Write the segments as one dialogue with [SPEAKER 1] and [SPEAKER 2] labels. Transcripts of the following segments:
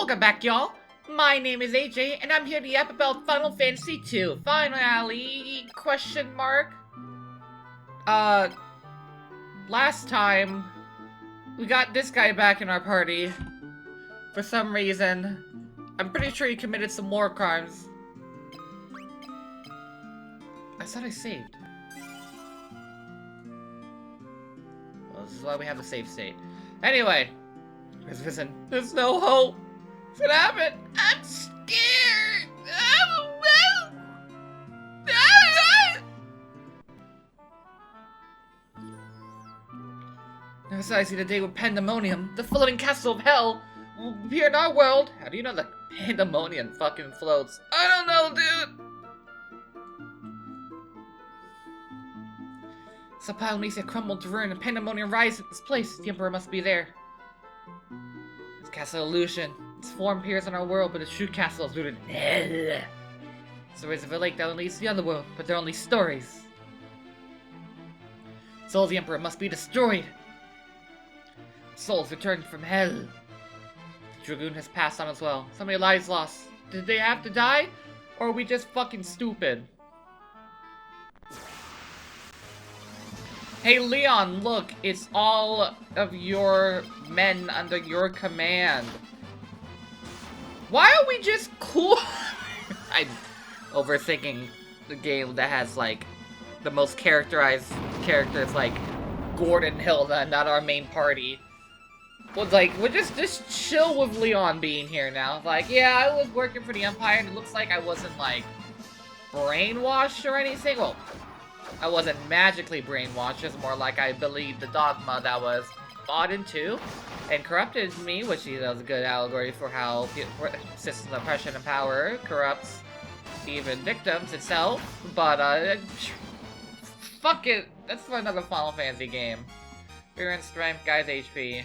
[SPEAKER 1] Welcome back, y'all! My name is AJ, and I'm here to yap about Final Fantasy II. Finally, question mark? Last time, we got this guy back in our party. For some reason. I'm pretty sure he committed some war crimes. I thought I saved. Well, this is why we have the save state. Anyway, there's no hope. What's gonna happen? I'm scared. Never I see the day with Pandaemonium, the floating castle of hell, will appear in our world. How do you know that Pandaemonium fucking floats? I don't know, dude. Sapalmesia crumbled to ruin and Pandaemonium rises in its place. The Emperor must be there. This castle illusion. Its form appears in our world, but its true castle is rooted in hell. Stories of a lake that leads to the other world, but they're only stories. Souls of the Emperor must be destroyed. Souls returned from hell. The Dragoon has passed on as well. So many lives lost. Did they have to die? Or are we just fucking stupid? Hey Leon, look, it's all of your men under your command. Why are we just cool? I'm overthinking the game that has like the most characterized characters like Gordon and Hilda, not our main party. Well, like, we're just chill with Leon being here now. Like, yeah, I was working for the Empire and it looks like I wasn't like brainwashed or anything. Well, I wasn't magically brainwashed, it's more like I believed the dogma that was bought into and corrupted me, which you know is a good allegory for how systems of oppression and power corrupts even victims itself. But fuck it, that's for another Final Fantasy game. Experience, strength, guys, HP.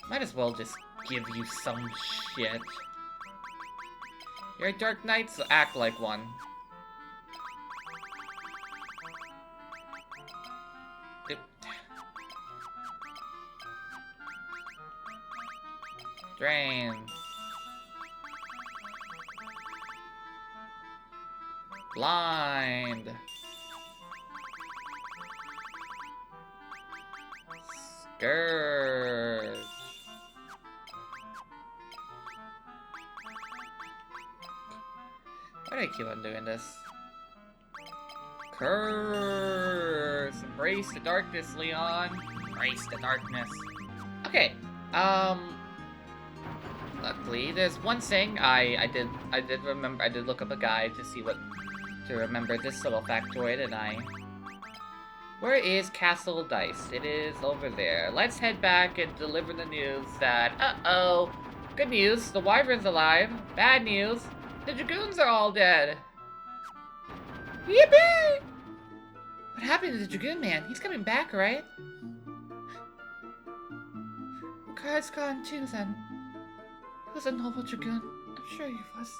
[SPEAKER 1] Might as well just give you some shit. You're a Dark Knight, so act like one. Drain. Blind. Scourge. Why do I keep on doing this? Curse. Embrace the darkness, Leon. Embrace the darkness. Okay. Luckily, there's one thing I did remember. I did look up a guide to see to remember this little factoid, and where is Castle Dice? It is over there. Let's head back and deliver the news that, good news, the Wyvern's alive. Bad news, the Dragoons are all dead. Yippee! What happened to the Dragoon man? He's coming back, right? Card's gone too, then. He was a noble Dragoon. I'm sure he was.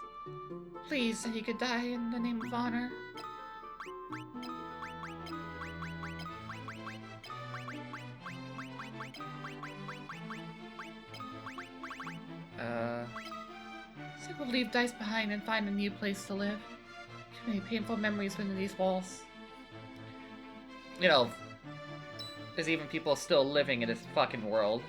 [SPEAKER 1] Please, that he could die in the name of honor. So we'll leave Dice behind and find a new place to live. Too many painful memories within these walls. You know, there's even people still living in this fucking world.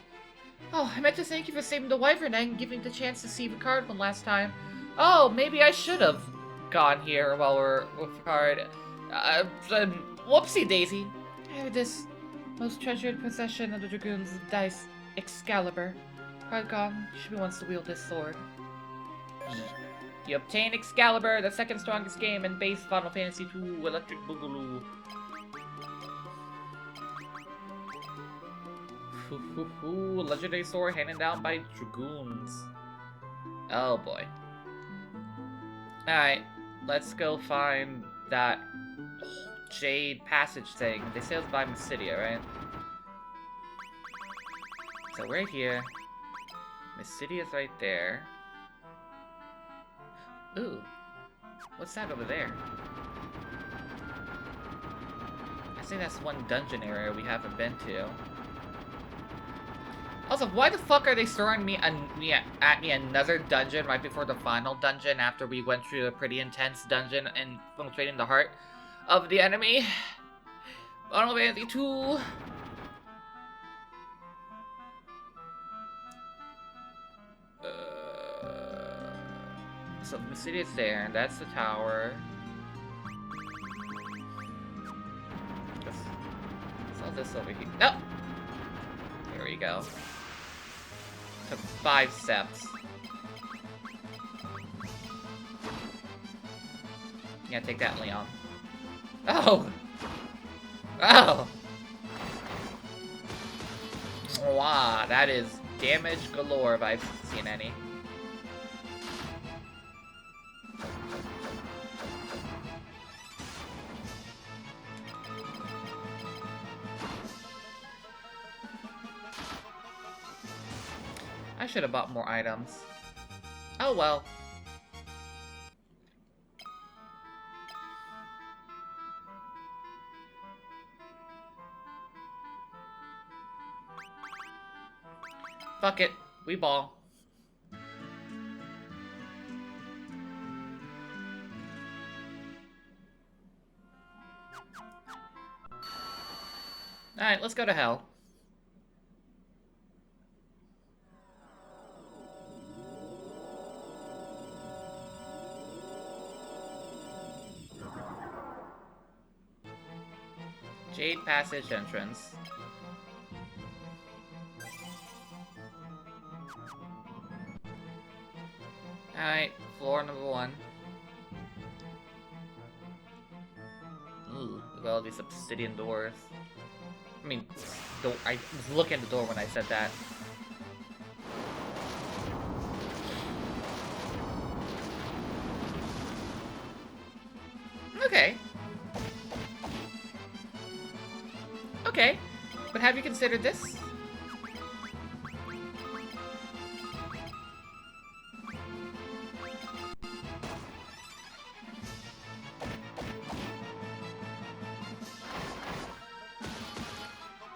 [SPEAKER 1] Oh, I meant to thank you for saving the Wyvern egg and giving the chance to see Ricard one last time. Oh, maybe I should have gone here while we're with Ricard. Whoopsie daisy. I have this most treasured possession of the Dragoons of Dice, Excalibur. Ricard gone, you should be once to wield this sword. You obtain Excalibur, the second strongest game in base Final Fantasy II Electric Boogaloo. Legendary sword handed down by Dragoons. Oh boy. Alright, let's go find that Jade Passage thing. They say it's by Mysidia, right? So right here. Mysidia's right there. Ooh. What's that over there? I think that's one dungeon area we haven't been to. Also, why the fuck are they throwing at me another dungeon right before the final dungeon after we went through a pretty intense dungeon infiltrating the heart of the enemy? Final Fantasy 2. So the city is there, and that's the tower. Sell this over here. No! Here we go. Took 5 steps. Yeah, take that, Leon. Oh! Oh! Wow, that is damage galore if I've seen any. I should have bought more items. Oh well. Fuck it. We ball. Alright, let's go to hell. Jade Passage entrance. Alright, floor number 1. Ooh, look at all these obsidian doors. I mean, I was looking at the door when I said that. Okay. Okay, but have you considered this?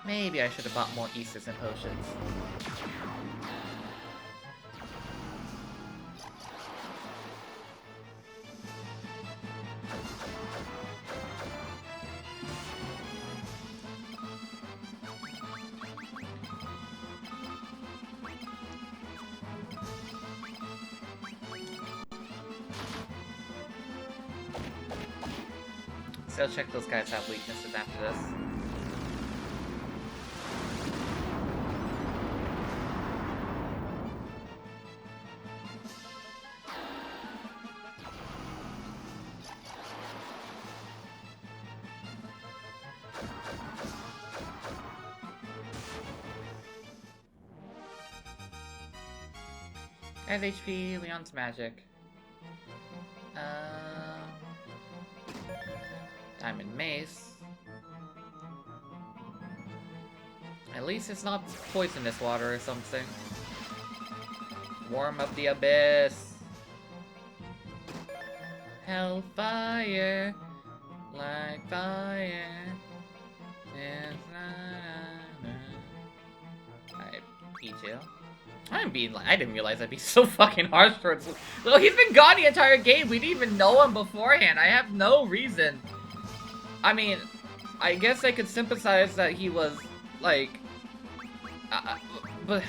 [SPEAKER 1] Maybe I should have bought more Easters and potions. So I'll check those guys have weaknesses after this. As HP, Leon's magic. Diamond Mace. At least it's not poisonous water or something. Worm of the Abyss. Hellfire. Like fire. Alright, E2. I didn't realize I'd be so fucking harsh towards. Look, he's been gone the entire game. We didn't even know him beforehand. I have no reason. I mean, I guess I could sympathize that he was like, but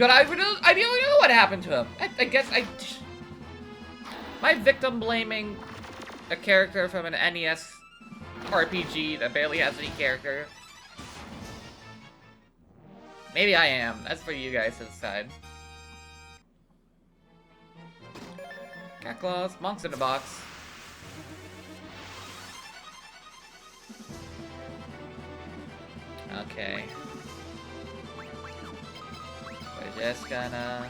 [SPEAKER 1] I don't know what happened to him. I guess my victim blaming a character from an NES RPG that barely has any character. Maybe I am. That's for you guys to decide. Cat claws, monks in a box. Okay. We're just gonna...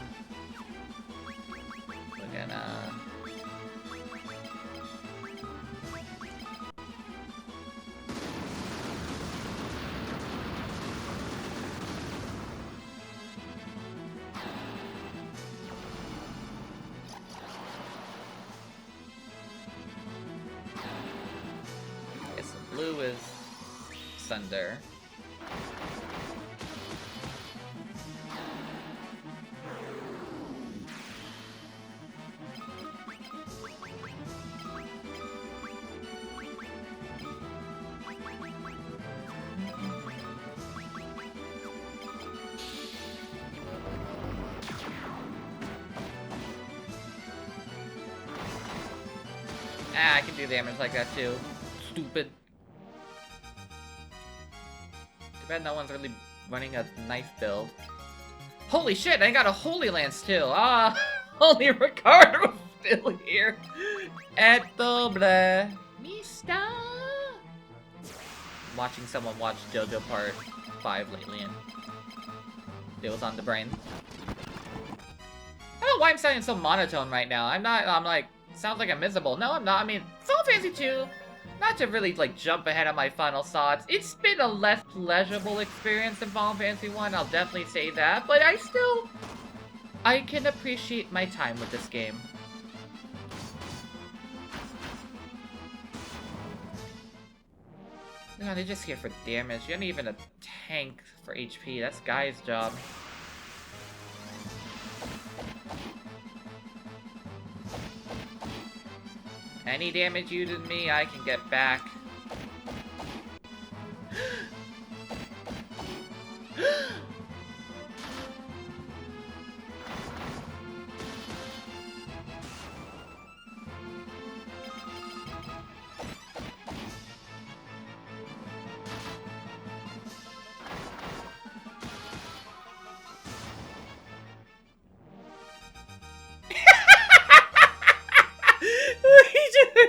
[SPEAKER 1] Okay, so blue is Sunder. Ah, I can do damage like that too. Stupid. Too bad no one's really running a knife build. Holy shit, I got a Holy Lance too. Ah, only Ricardo still here. Eto ble. Mista. Watching someone watch JoJo Part 5 lately and it was on the brain. I don't know why I'm sounding so monotone right now. I'm like, sounds like I'm miserable. No, I'm not. I mean, Final Fantasy 2, not to really, like, jump ahead of my final thoughts. It's been a less pleasurable experience than Final Fantasy 1, I'll definitely say that. But I can appreciate my time with this game. No, they're just here for damage. You're not even a tank for HP. That's Guy's job. Any damage you did me, I can get back.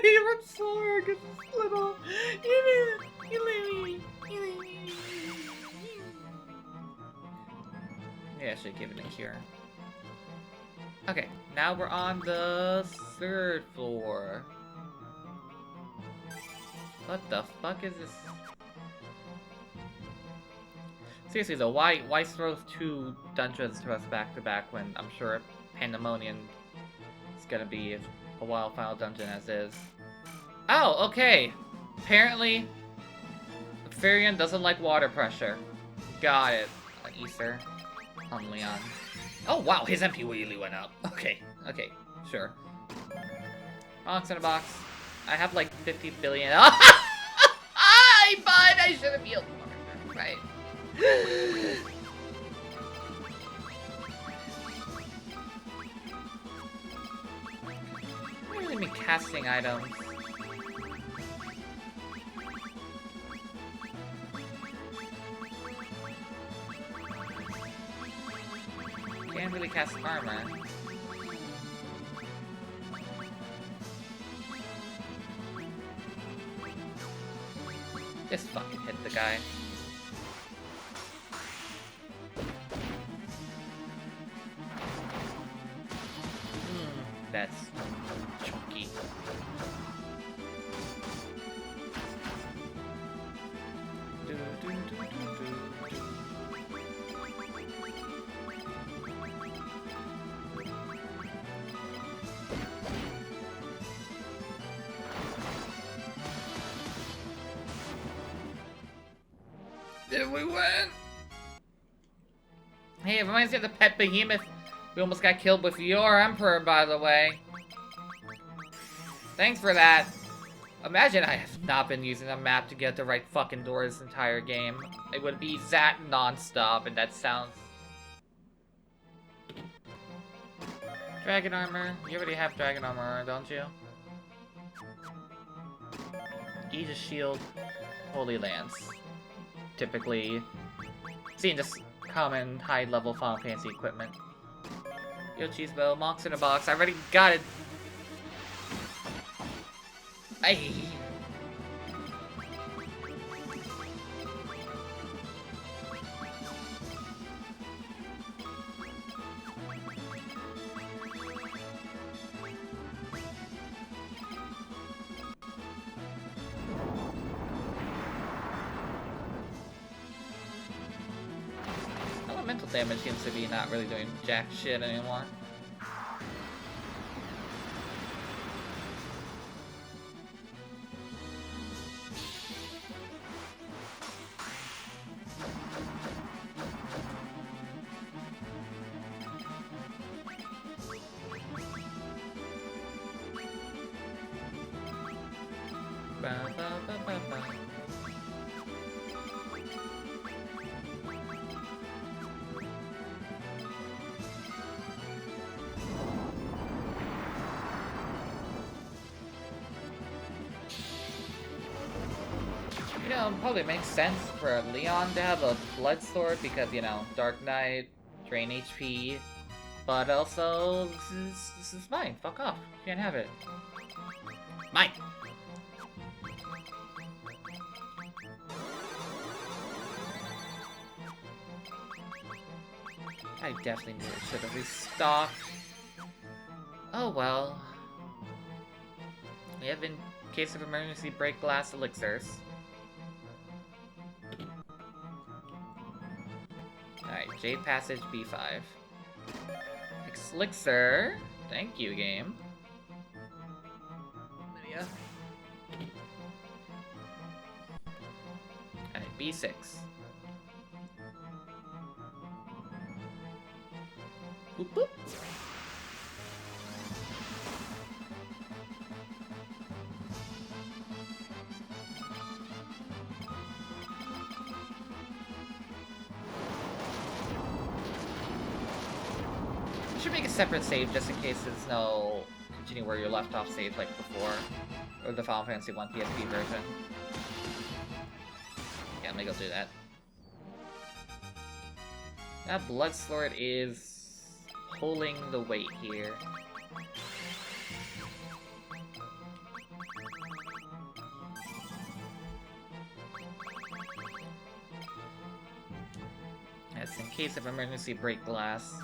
[SPEAKER 1] He runs slower because it's little. Yeah, I should give it a cure. Okay, now we're on the 3rd floor. What the fuck is this? Seriously though, why throw 2 dungeons to us back to back when I'm sure Pandaemonium is gonna be a wild final dungeon as is? Oh, okay. Apparently, Furion doesn't like water pressure. Got it. Ether on Leon. Oh wow, his MP really went up. Okay, sure. Box in a box. I have like 50 billion. I bud, I should have healed more. Right. What do you mean casting items? Can't really cast armor. Just fucking hit the guy. That's chunky. Did we win? Hey, it reminds me of the pet behemoth. We almost got killed with your emperor, by the way. Thanks for that. Imagine I have not been using a map to get the right fucking door this entire game. It would be that non-stop, and that sounds... Dragon armor. You already have dragon armor, don't you? Aegis shield. Holy lance. Typically seen this common high-level Final Fantasy equipment. Yo, cheese bow, monks in a box. I already got it. Aye. Elemental damage seems to be not really doing jack shit anymore. Probably makes sense for Leon to have a blood sword because, you know, Dark Knight, drain HP. But also, this is mine. Fuck off. You can't have it. Mine. I definitely knew it should have restocked. Oh well. We have in case of emergency break glass elixirs. Alright, Jade Passage B5. Elixir. Thank you, game. Lydia. Alright, B6. Boop boop. You should make a separate save just in case there's no continue where you left off save like before. Or the Final Fantasy 1 PSP version. Yeah, I'm gonna go do that. That Blood Sword is pulling the weight here. That's in case of emergency break glass.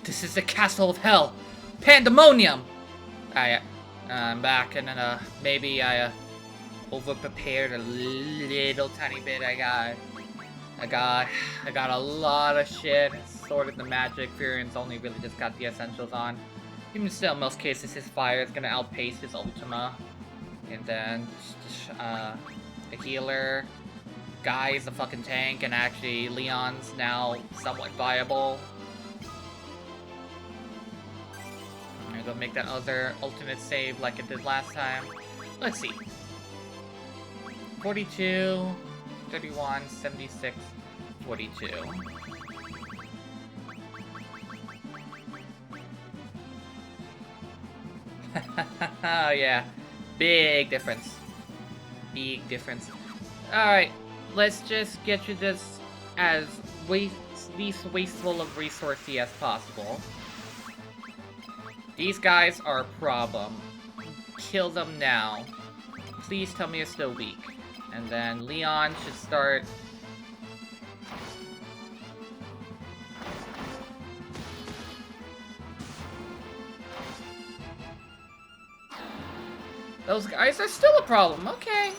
[SPEAKER 1] This is the castle of hell! Pandemonium! I'm back, and then, maybe I, over-prepared a little tiny bit. I got a lot of shit. Sorted the magic. Furian's only really just got the essentials on. Even still, in most cases, his fire is gonna outpace his Ultima. And then, the healer. Guy is a fucking tank, and actually, Leon's now somewhat viable. I'm gonna go make that other alternate save like it did last time. Let's see. 42, 31, 76, 42. Oh yeah, big difference. Big difference. Alright, let's just get you this as least wasteful of resourcey as possible. These guys are a problem. Kill them now. Please tell me you're still weak. And then Leon should start... Those guys are still a problem, okay.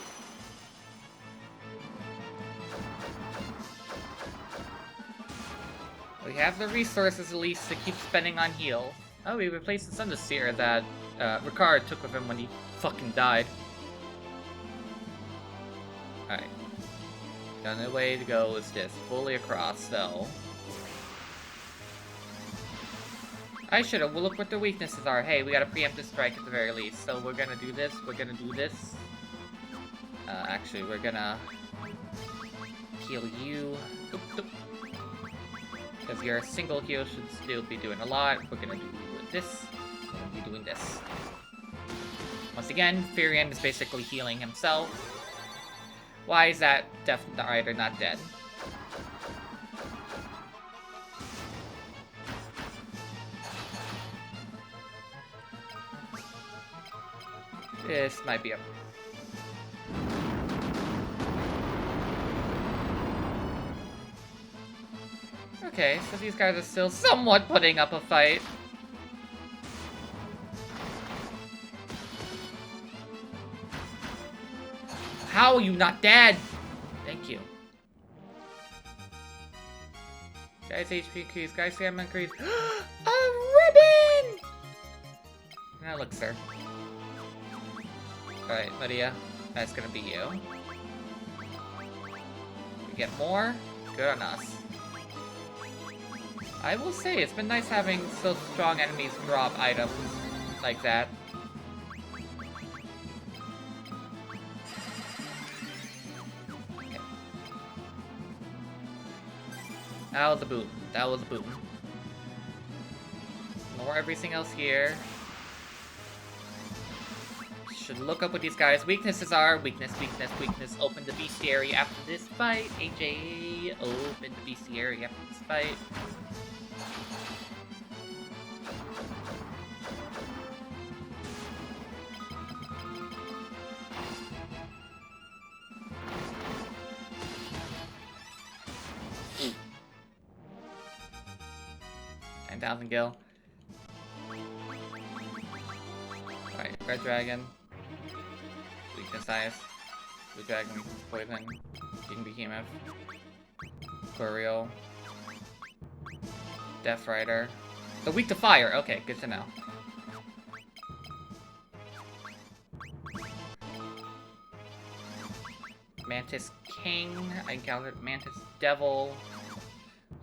[SPEAKER 1] We have the resources at least to keep spending on heal. Oh, we replaced the Sunderseer that Ricard took with him when he fucking died. Alright. The only way to go is just fully across, so... I should've. We'll look what their weaknesses are. Hey, we got a preemptive strike at the very least. So we're gonna do this. We're gonna do this. Actually, we're gonna heal you. Because your single heal should still be doing a lot. We're gonna do this. We're gonna be doing this. Once again, Furion is basically healing himself. Why is that Death Rider not dead? This might be a... Okay, so these guys are still somewhat putting up a fight. How are you not dead? Thank you. Guys HP increase, guys stamina increase. A ribbon! Now look, sir. Alright, Lydia, that's gonna be you. We get more? Good on us. I will say, it's been nice having so strong enemies drop items like that. Okay. That was a boom. That was a boom. Ignore everything else here. Should look up what these guys' weaknesses are. Weakness, weakness, weakness. Open the bestiary after this fight. AJ, open the bestiary after this fight. Ooh. 9,000 gil. Alright, Red Dragon. Weakness Ice. Blue Dragon, weakness Poison. King Behemoth. Couriel. Death Rider. The weak to fire! Okay, good to know. Mantis King. I encountered Mantis Devil.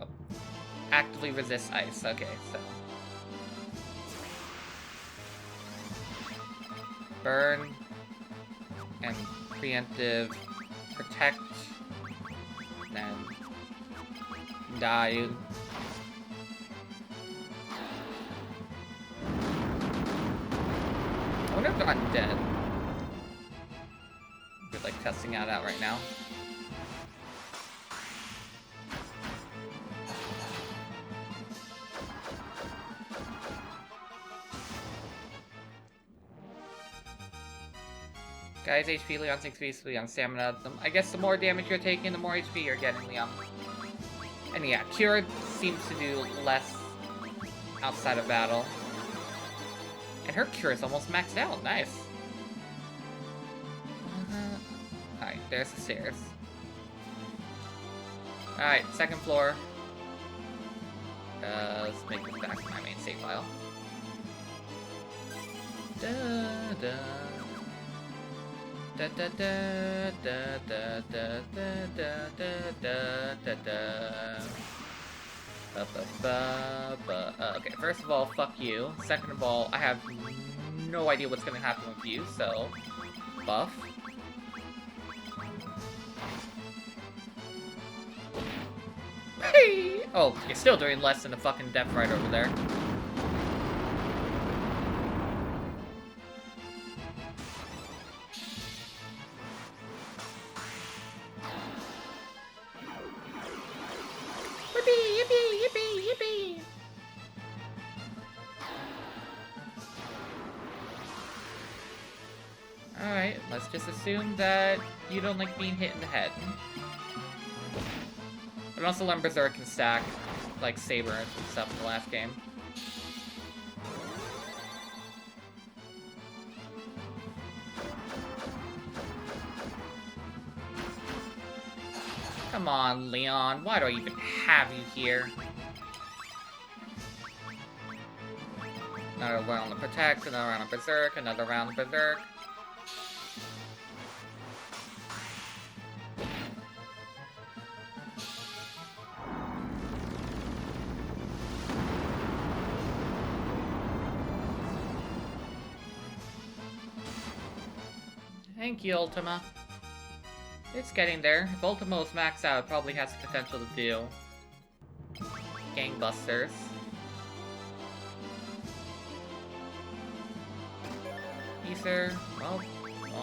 [SPEAKER 1] Oh. Actively resist ice. Okay, so. Burn. And preemptive protect. Then die. I wonder if they're undead. We're like testing that out right now. Guys, HP, Leon 6 Leon stamina. I guess the more damage you're taking, the more HP you're getting, Leon. And yeah, Cure seems to do less outside of battle. And her Cure is almost maxed out. Nice. Alright, there's the stairs. Alright, second floor. Let's make this back to my main save file. Da da. Da da da da da da da da da da da. Okay, first of all, fuck you. Second of all, I have no idea what's gonna happen with you, so buff. Hey! Oh, you're still doing less than a fucking Death Rider over there. Alright, let's just assume that you don't like being hit in the head. But also learn Berserk can stack, like, Saber and stuff in the last game. Come on, Leon, why do I even have you here? Another round of Protect, another round of Berserk, another round of Berserk. Thank you, Ultima. It's getting there. If Ultima is maxed out, it probably has the potential to do gangbusters. Ether. Well,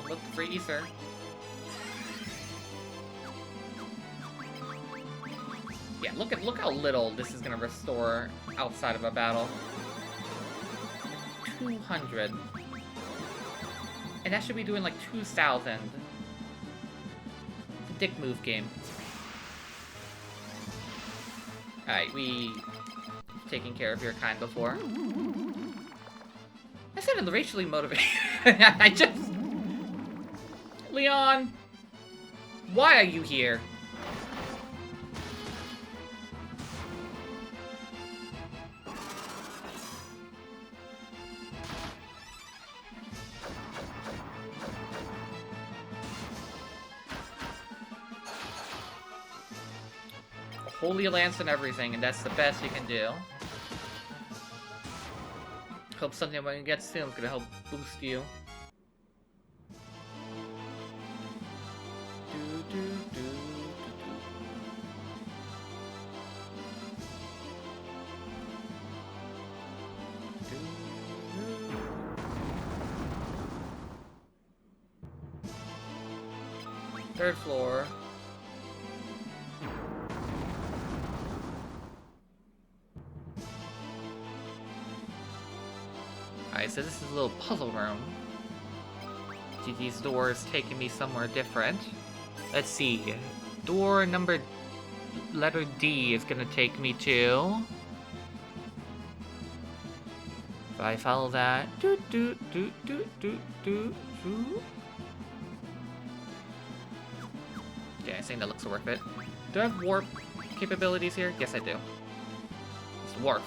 [SPEAKER 1] look for Ether. Yeah, look how little this is gonna restore outside of a battle. 200. And that should be doing like 2,000. It's a dick move game. Alright, we taken care of your kind before. I said I'm racially motivated. I just... Leon! Why are you here? Holy Lance and everything, and that's the best you can do. Hope something when it gets soon is gonna help boost you. Third floor. Alright, so this is a little puzzle room. These doors taking me somewhere different. Let's see. Door number... letter D is gonna take me to... If I follow that... Okay, I think that looks worth it. Do I have warp capabilities here? Yes, I do. It's warp.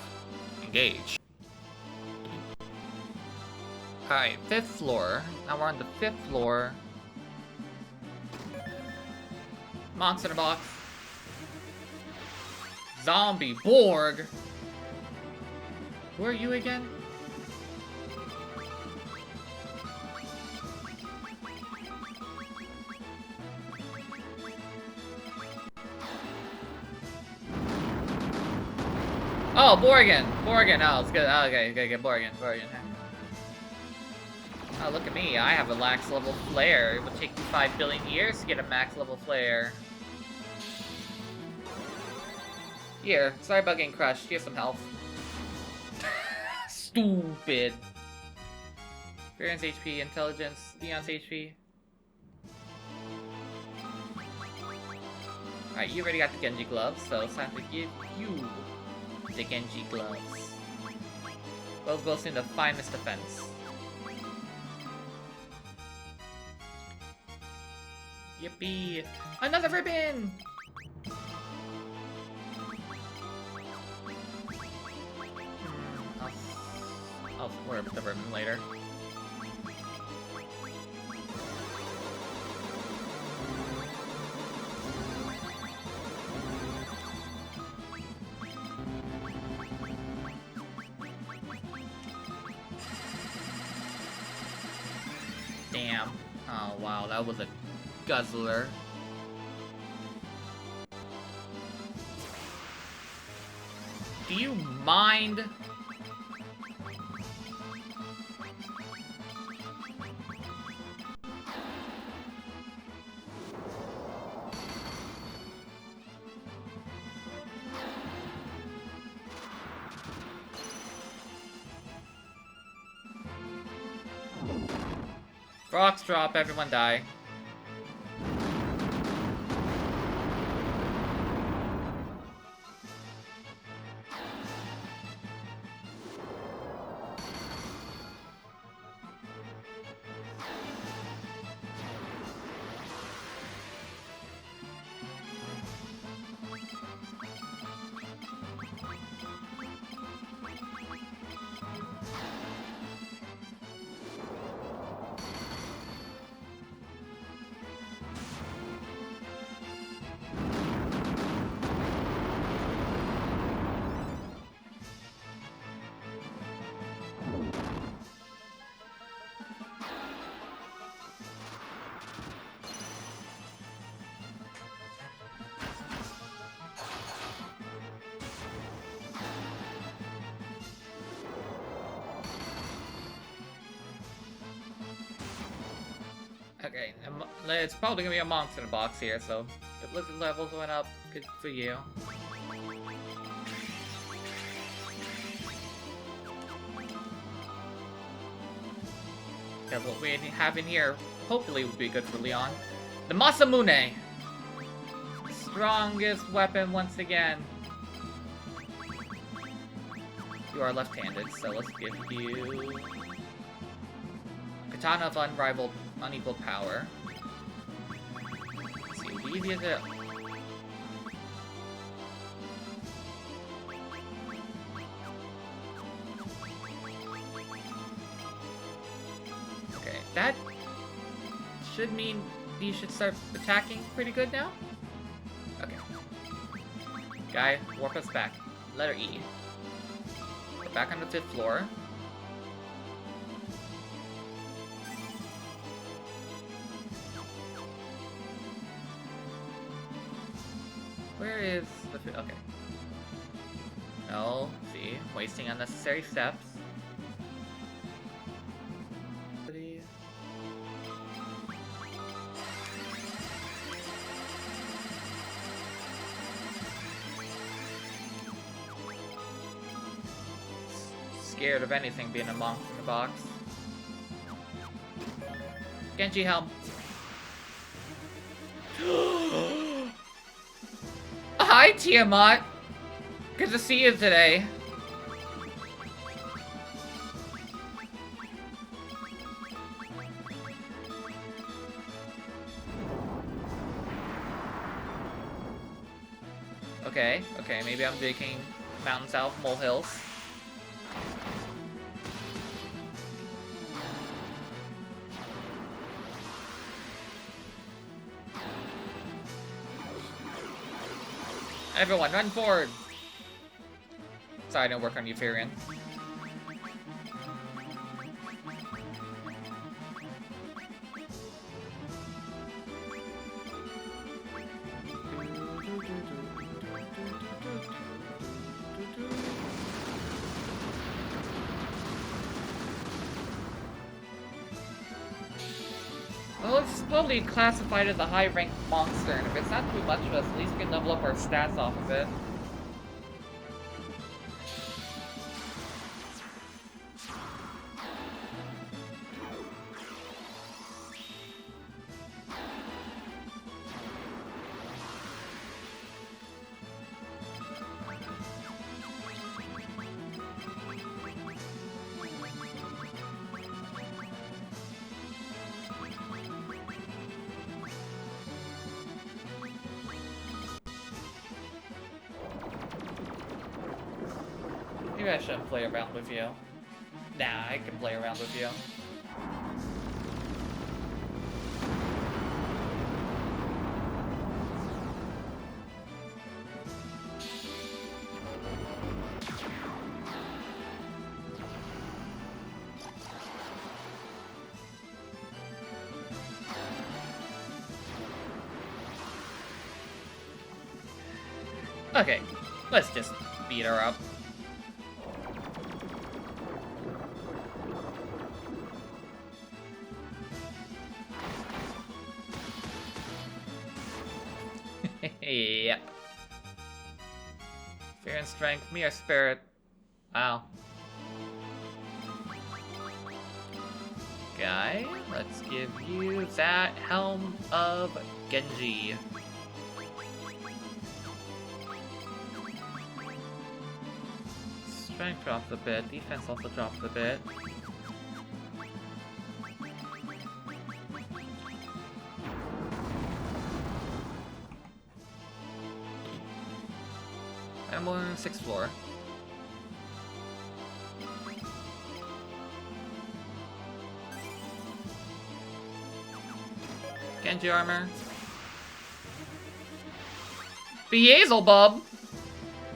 [SPEAKER 1] Engage. Alright, 5th floor. Now we're on the 5th floor. Monster in a box. Zombie Borg. Who are you again? Oh, Borgen! Borgen, oh, it's good. Oh, okay, Borgen. Oh, look at me. I have a max level flare. It would take you 5 billion years to get a max level flare. Here, sorry about getting crushed. Here's some health. Stupid. Experience HP, intelligence, Leon's HP. Alright, you already got the Genji gloves, so it's time to give you the Genji gloves. Those both in the finest defense. Yippee! Another ribbon! I'll worry about the ribbon later. Damn. Oh wow, that was a guzzler. Do you mind? Rocks drop, everyone die. Okay, it's probably gonna be a monster in a box here, so if lizard levels went up, good for you. Because what we have in here hopefully would be good for Leon. The Masamune! Strongest weapon once again. You are left-handed, so let's give you... Katana of unrivaled, unequaled power. Let's see, it'd be easier to... Okay, that should mean you should start attacking pretty good now? Okay. Guy, warp us back. Letter E. We're back on the 5th floor. Where is the... okay. No, see, wasting unnecessary steps. scared of anything being a monk in the box. Genji helm. Hi, Tiamat. Good to see you today. Okay, okay, maybe I'm digging mountain south molehills. Everyone, run forward! Sorry, I didn't work on Euphorian. Well, it's probably classified as a high-ranked monster, and if it's not too much of us, at least we can level up our stats off of it. Maybe I shouldn't play around with you. Nah, I can play around with you. Okay, let's just beat her up. Yep. Fear and strength, mere spirit. Wow. Guy, let's give you that Helm of Genji. Strength drops a bit, defense also drops a bit. I'm on the 6th floor. Genji armor. Beelzebub!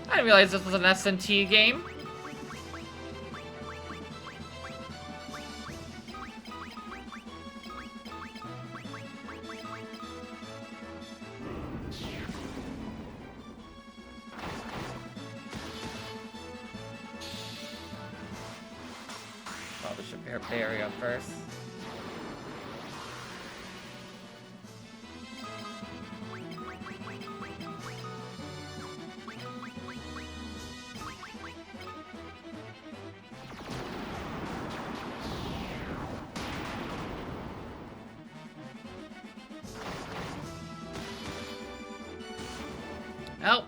[SPEAKER 1] I didn't realize this was an S&T game. Probably should pair Barry up first. Oh!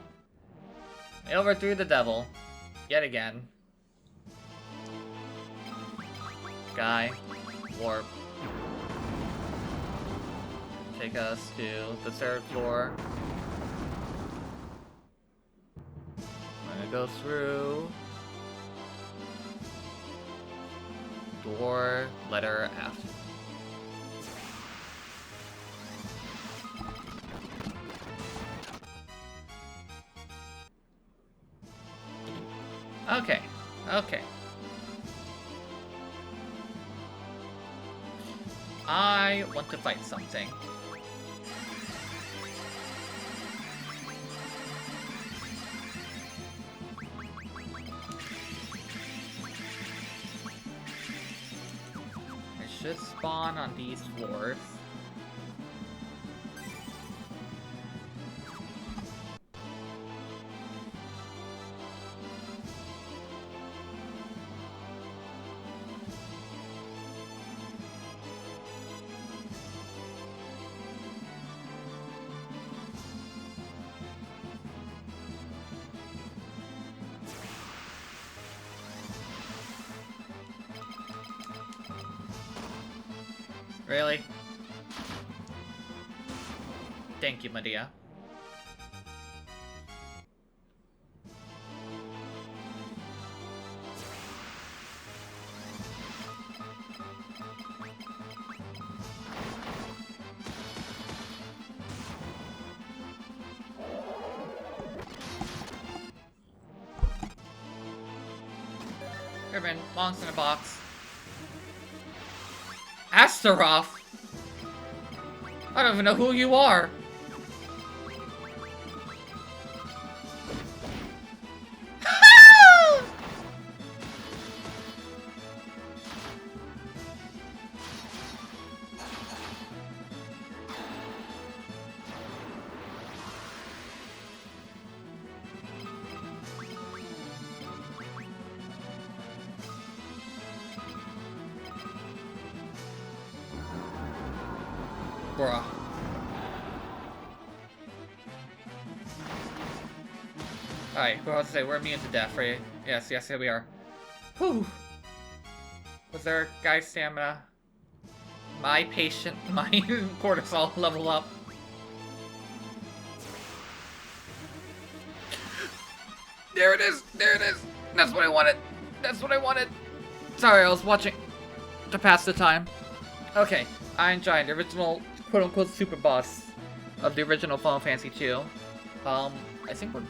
[SPEAKER 1] I overthrew the devil. Yet again. Guy. Warp. Take us to the 3rd floor. I'm gonna go through door letter F. Okay, okay. I want to fight something. I should spawn on these floors. Really? Thank you, Medea. Ribbon, monks in a box. Astaroth? I don't even know who you are. Bruh. Alright, who else to say? We're immune to death, right? Yes, yes, here we are. Whew. Was there guy stamina? My patient, my cortisol level up. There it is! There it is! That's what I wanted! That's what I wanted! Sorry, I was watching to pass the time. Okay, Iron Giant, the original quote-unquote super boss of the original Final Fantasy 2. I think we're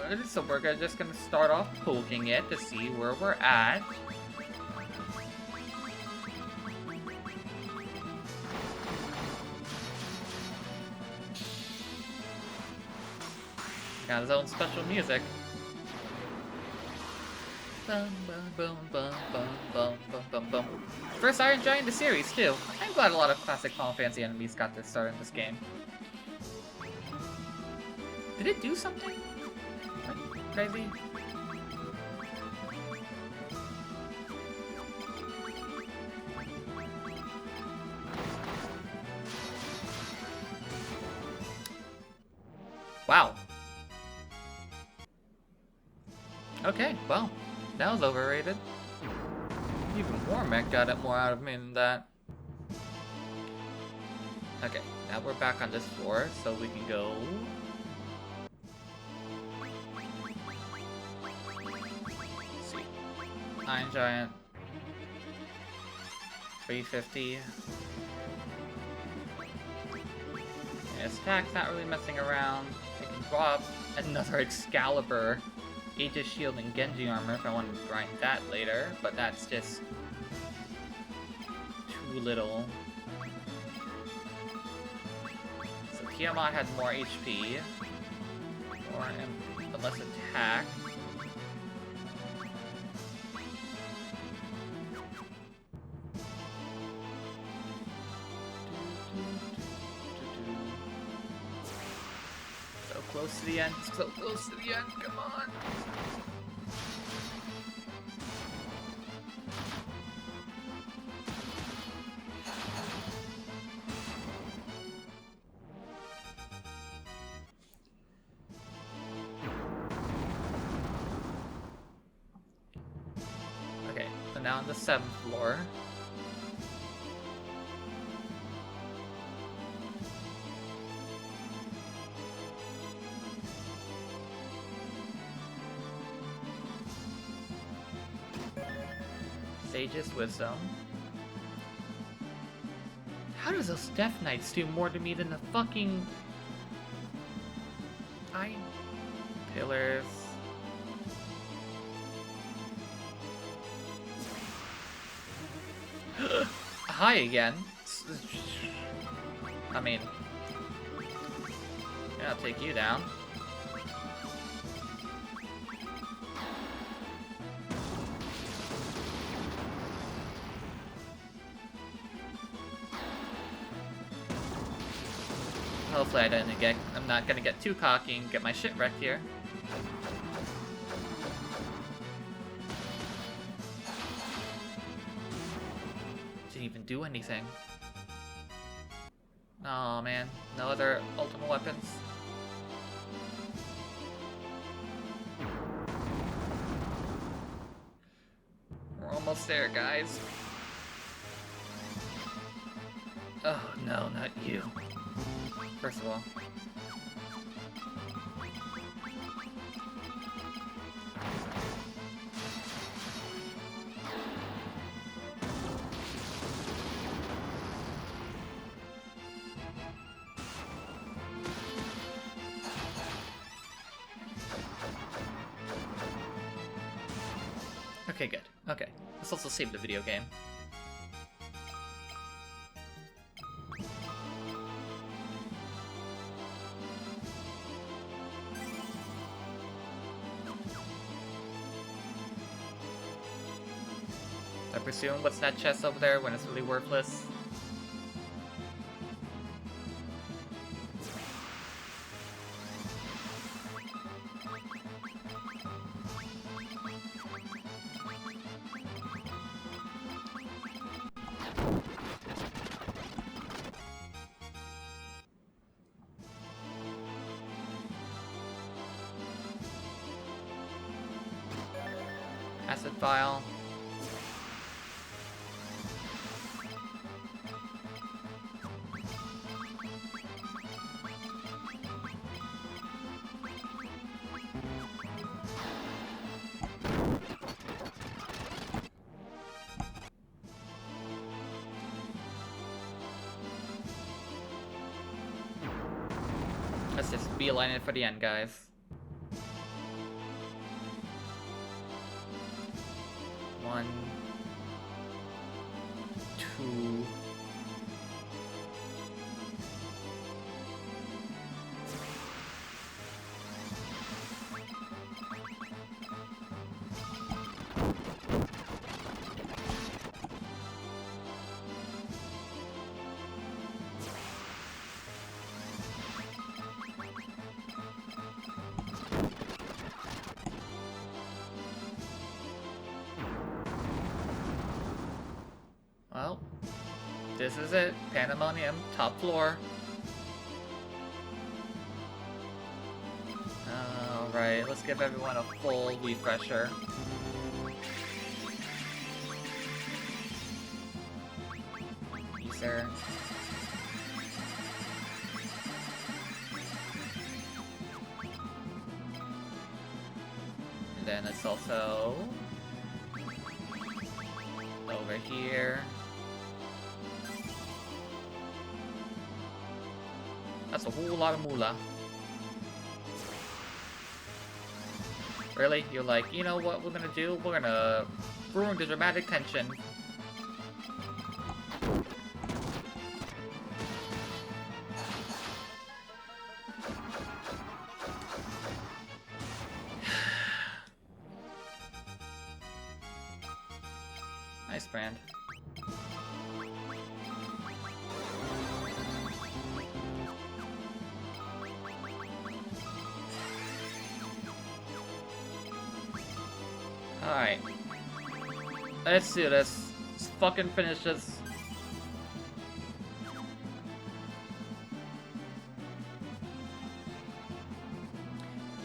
[SPEAKER 1] good, so we're just gonna start off poking it to see where we're at. Got his own special music. Bum, bum, bum, bum, bum, bum, bum, bum, bum. First Iron Giant in the series, too. I'm glad a lot of classic Final Fantasy enemies got to start in this game. Did it do something? Like, crazy? Wow. Okay, well, that was overrated. Even Warmech got it more out of me than that. Okay, now we're back on this floor, so we can go... Let's see. Iron Giant. 350. Yeah, his attack's not really messing around. I can drop another Excalibur, Aegis Shield, and Genji armor if I want to grind that later, but that's just too little. So Tiamat had more HP, but less attack. So close to the end, so close to the end, come on! Okay, so now on the 7th floor. Sage's Wisdom. How does those Death Knights do more to me than the fucking... Iron Pillars? Hi again. I mean... yeah, I'll take you down. Hopefully I'm not gonna get too cocky and get my shit wrecked here. Didn't even do anything. Oh man, no other ultimate weapons. We're almost there, guys. Oh, no, not you. First of all. Okay, good. Okay. Let's also save the video game. I presume what's that chest over there when it's really worthless? Acid vial. Let's just beeline it for the end, guys. One, two. Well, this is it. Pandaemonium, top floor. Alright, let's give everyone a full refresher. Sir. And then it's also over here. That's a whole lot of moolah. Really? You're like, you know what we're gonna do? We're gonna ruin the dramatic tension. Nice, Brand. Alright. Let's do this. Let's fucking finish this.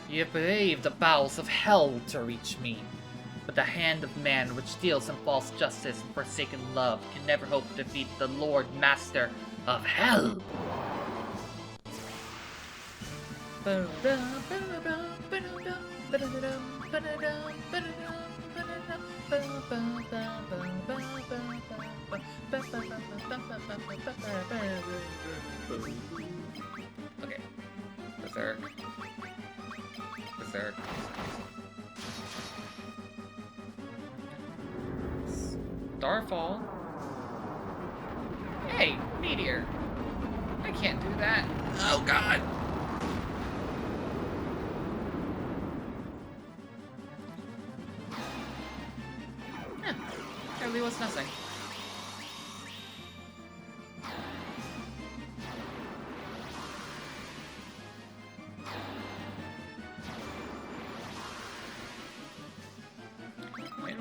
[SPEAKER 1] You braved the bowels of hell to reach me. But the hand of man which deals in false justice and forsaken love can never hope to defeat the Lord Master of Hell. Okay. Berserk. Berserk. Starfall. Hey, meteor. I can't do that. Oh god. There really was nothing.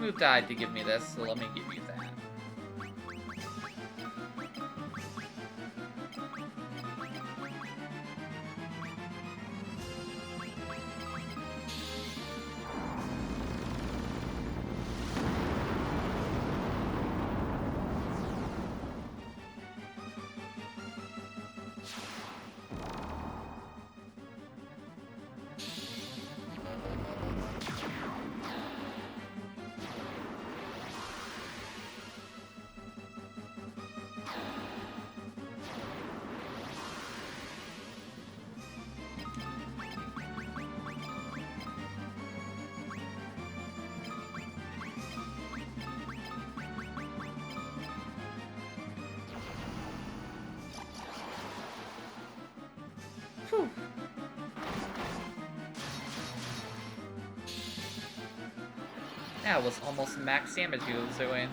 [SPEAKER 1] Move died to give me this, so let me give you that. Whew. That was almost max damage he was doing.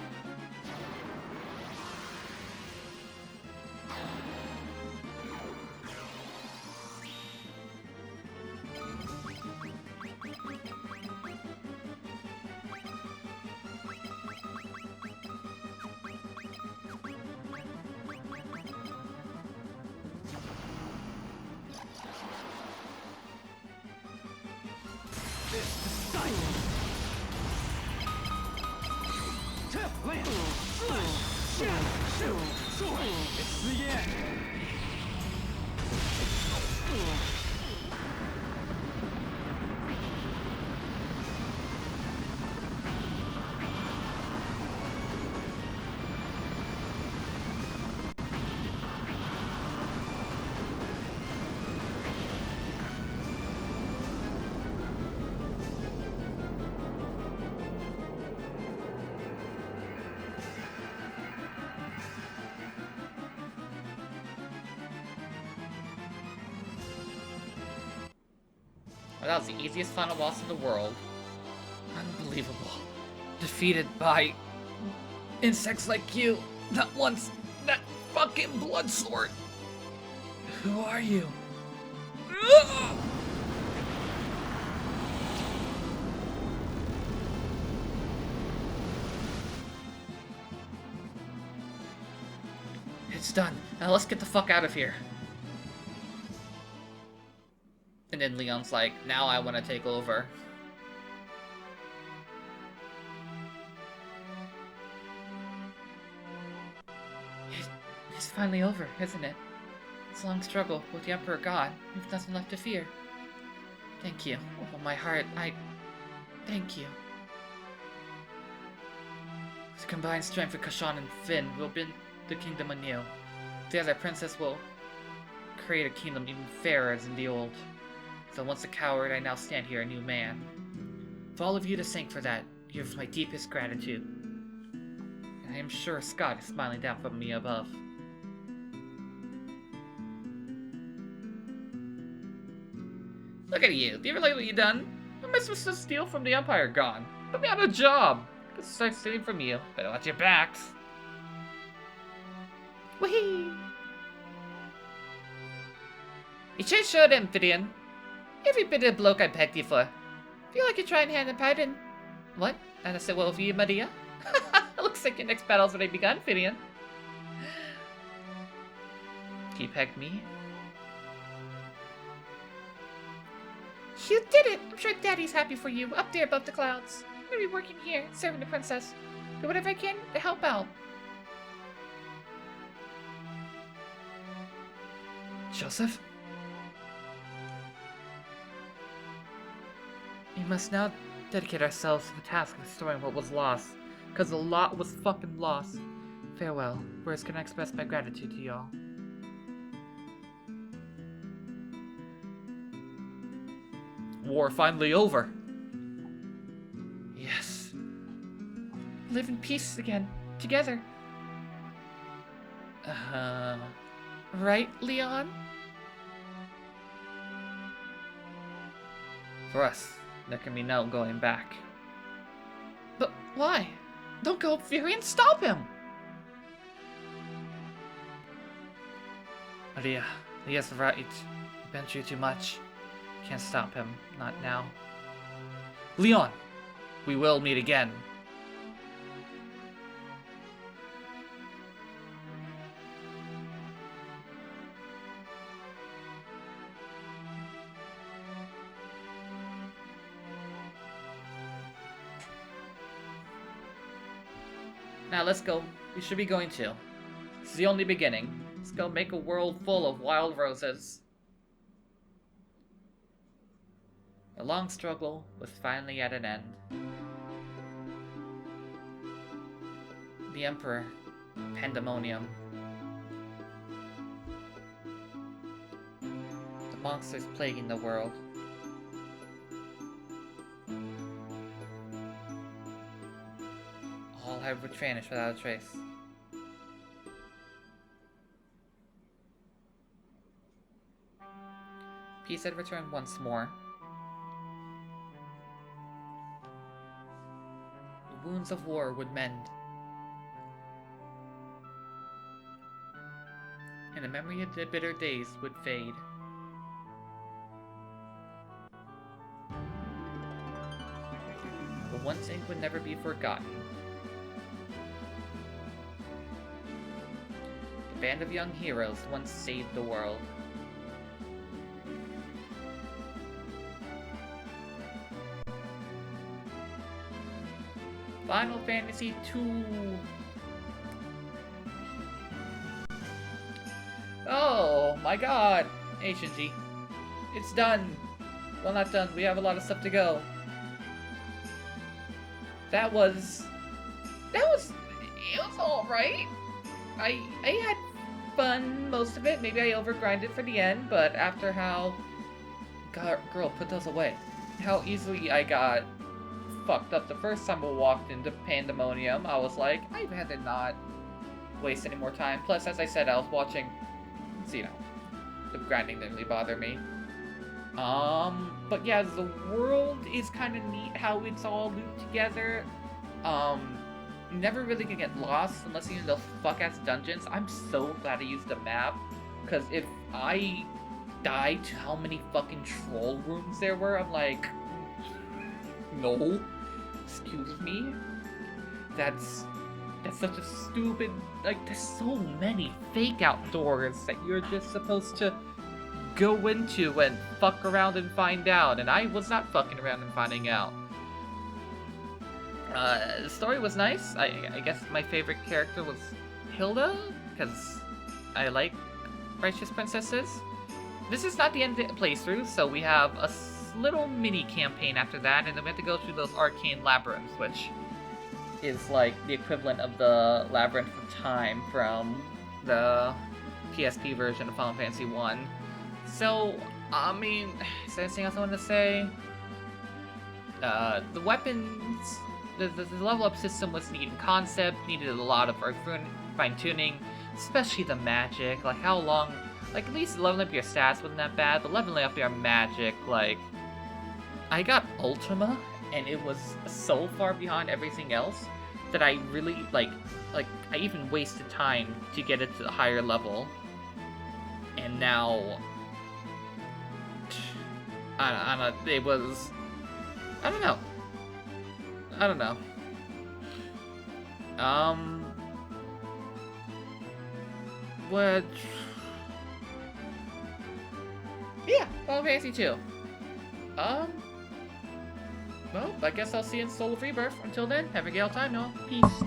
[SPEAKER 1] Well, that was the easiest final boss in the world. Unbelievable. Defeated by insects like you. Not once. That fucking blood sword. Who are you? It's done. Now let's get the fuck out of here. And then Leon's like, now I want to take over. It's finally over, isn't it? It's a long struggle with the Emperor God. We've nothing left to fear. Thank you. With my heart, thank you. With combined strength with Kashan and Finn, we'll build the kingdom anew. Together, our princess will create a kingdom even fairer than the old. So once a coward, I now stand here a new man. For all of you to thank for that, you have my deepest gratitude. And I am sure Scott is smiling down from me above. Look at you. Do you ever like what you done? Am I supposed to steal from the Empire gone? Put me on a job. Let's start stealing from you. Better watch your backs. Whee! You should show them, Amphibian. Every bit of bloke I pegged you for. Feel like you're trying hand and pardon. What? And I said, well, for you, Maria? Looks like your next battle's already begun, Fidian. You pegged me? You did it! I'm sure Daddy's happy for you, up there above the clouds. I'm gonna be working here, serving the princess. Do whatever I can to help out. Joseph? We must now dedicate ourselves to the task of restoring what was lost, because a lot was fucking lost. Farewell. Words can I express my gratitude to y'all. War finally over. Yes. Live in peace again, together. Right, Leon? For us, there can be no going back. But why? Don't go, Furion, stop him! Maria, he is right. You've been through too much. Can't stop him, not now. Leon, we will meet again. Now let's go. We should be going to. This is the only beginning. Let's go make a world full of wild roses. The long struggle was finally at an end. The Emperor, Pandaemonium. The monsters plaguing the world. All have vanished without a trace. He said return once more. The wounds of war would mend. And the memory of the bitter days would fade. But one thing would never be forgotten. The band of young heroes once saved the world. Final Fantasy II. Oh my god. Hey Shinji. It's done. Well, not done. We have a lot of stuff to go. It was alright. I had fun most of it. Maybe I overgrinded for the end, but after how... God, girl, put those away. How easily I got fucked up the first time I walked into Pandaemonium, I was like, I'd rather not waste any more time. Plus, as I said, I was watching, so, you know, the grinding didn't really bother me. But yeah, the world is kind of neat how it's all looped together. Never really gonna get lost unless you're in those fuck-ass dungeons. I'm so glad I used the map, because if I died to how many fucking troll rooms there were, I'm like, no, excuse me? That's such a stupid, like, there's so many fake outdoors that you're just supposed to go into and fuck around and find out, and I was not fucking around and finding out. The story was nice. I guess my favorite character was Hilda, because I like righteous princesses. This is not the end of the playthrough, so we have a little mini campaign after that, and then we have to go through those arcane labyrinths, which is like the equivalent of the Labyrinth of Time from the PSP version of Final Fantasy 1. So, I mean, is there anything else I want to say? The weapons, the level up system was neat in concept, needed a lot of fine tuning, especially the magic. Like, how long, like, at least leveling up your stats wasn't that bad, but leveling up your magic, like, I got Ultima, and it was so far behind everything else that I really, like, I even wasted time to get it to the higher level. And now, I don't know, it was, I don't know. What? Yeah, Final Fantasy 2. Well, I guess I'll see you in Soul of Rebirth. Until then, have a gale time, y'all. Peace.